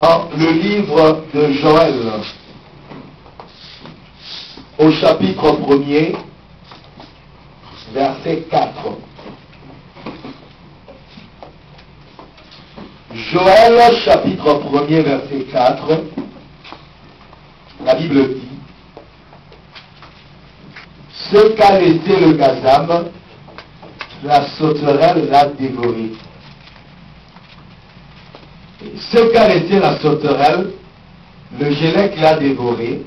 dans le livre de Joël, au chapitre 1er, verset 4. Joël, chapitre 1er, verset 4, la Bible dit: ce qu'a laissé le gazam, la sauterelle l'a dévoré. Ce qu'a laissé la sauterelle, le gélec l'a dévoré.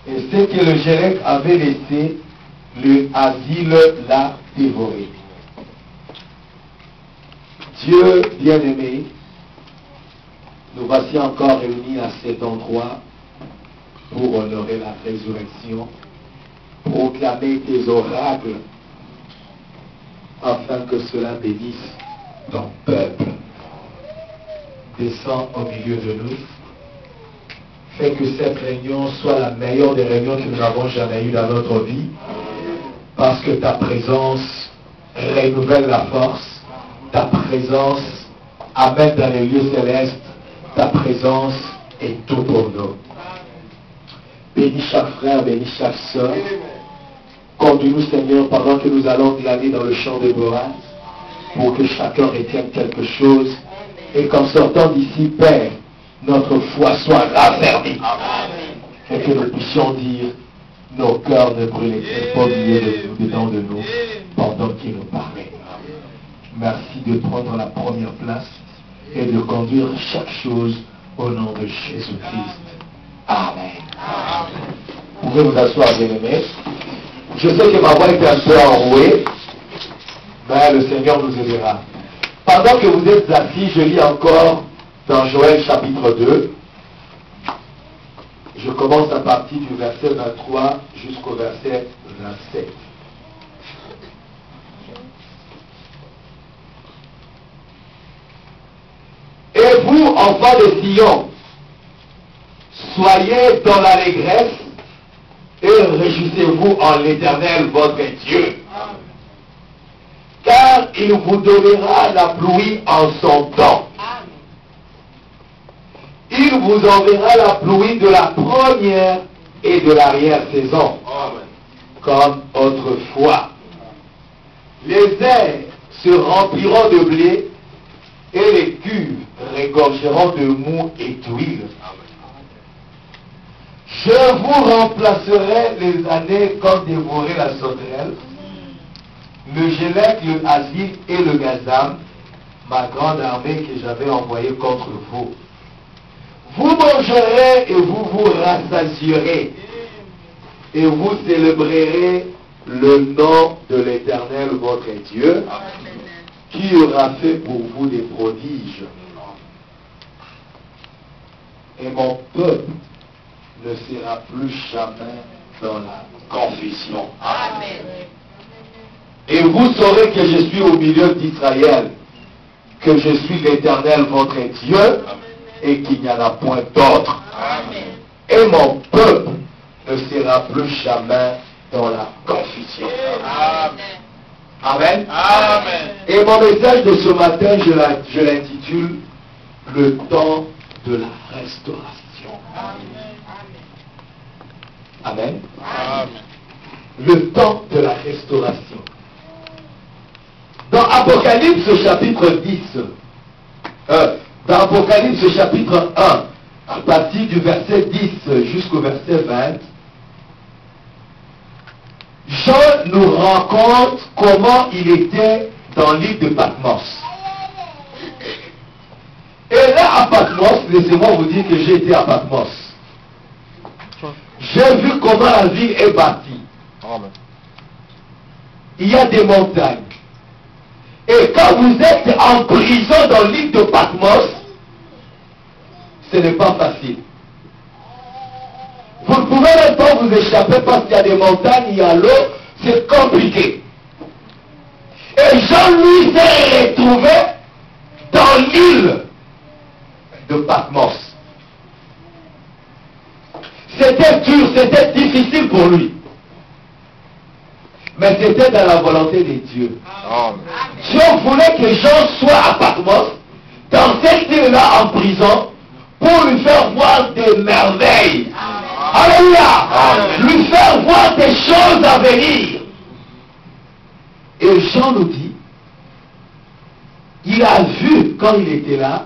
Et ce que le gélec avait laissé, le asile l'a dévoré. Dieu bien-aimé, nous voici encore réunis à cet endroit pour honorer la résurrection, proclamer tes oracles, afin que cela bénisse ton peuple. Descends au milieu de nous. Fais que cette réunion soit la meilleure des réunions que nous n'avons jamais eues dans notre vie, parce que ta présence renouvelle la force, ta présence amène dans les lieux célestes, ta présence est tout pour nous. Bénis chaque frère, bénis chaque soeur. Conduis-nous, Seigneur, pendant que nous allons glaner dans le champ de Boaz, pour que chacun retienne quelque chose, et qu'en sortant d'ici, Père, notre foi soit raffermie. Et que nous puissions dire, nos cœurs ne brûlaient pas au milieu de nous, dedans de nous, pendant qu'il nous parlait. Merci de prendre la première place et de conduire chaque chose au nom de Jésus-Christ. Amen. Vous pouvez vous asseoir, bien-aimés. Je sais que ma voix est un peu enrouée, mais le Seigneur nous aidera. Pendant que vous êtes assis, je lis encore dans Joël chapitre 2. Je commence à partir du verset 23 jusqu'au verset 27. Et vous, enfants de Sion, soyez dans l'allégresse et réjouissez-vous en l'Éternel votre Dieu. Car il vous donnera la pluie en son temps. Il vous enverra la pluie de la première et de l'arrière-saison, comme autrefois. Les airs se rempliront de blé et les cuves regorgeront de mou et d'huile. Je vous remplacerai les années comme dévorer la sauterelle, le gélec, le asile et le gazam, ma grande armée que j'avais envoyée contre vous. Vous mangerez et vous vous rassasierez, et vous célébrerez le nom de l'Éternel votre Dieu, qui aura fait pour vous des prodiges. Et mon peuple ne sera plus jamais dans la confusion. Amen. Et vous saurez que je suis au milieu d'Israël, que je suis l'Éternel votre Dieu, et qu'il n'y en a point d'autre. Et mon peuple ne sera plus jamais dans la confusion. Amen. Amen. Amen. Et mon message de ce matin, je l'intitule « Le temps de la restauration ». Amen. Amen. Le temps de la restauration. Dans Apocalypse chapitre 10, dans Apocalypse chapitre 1, à partir du verset 10 jusqu'au verset 20, Jean nous raconte comment il était dans l'île de Patmos. Et là, à Patmos, laissez-moi vous dire que j'ai été à Patmos. J'ai vu comment la ville est bâtie. Il y a des montagnes. Et quand vous êtes en prison dans l'île de Patmos, ce n'est pas facile. Vous ne pouvez même pas vous échapper parce qu'il y a des montagnes, il y a l'eau, c'est compliqué. Et Jean lui s'est retrouvé dans l'île de Patmos. C'était dur, c'était difficile pour lui. Mais c'était dans la volonté de Dieu. Dieu voulait que Jean soit à Patmos, dans cette île-là en prison, pour pour lui faire voir des merveilles. Alléluia. Lui faire voir des choses à venir. Et Jean nous dit, il a vu quand il était là,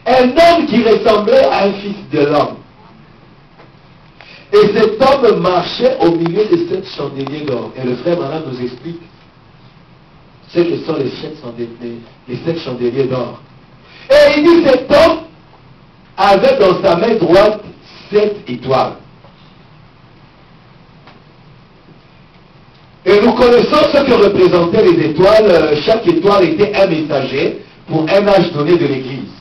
un homme qui ressemblait à un fils de l'homme. Et cet homme marchait au milieu de 7 chandeliers d'or. Et le frère Branham nous explique ce que sont les 7 chandeliers d'or. Et il dit, cet homme avait dans sa main droite 7 étoiles. Et nous connaissons ce que représentaient les étoiles. Chaque étoile était un messager pour un âge donné de l'Église.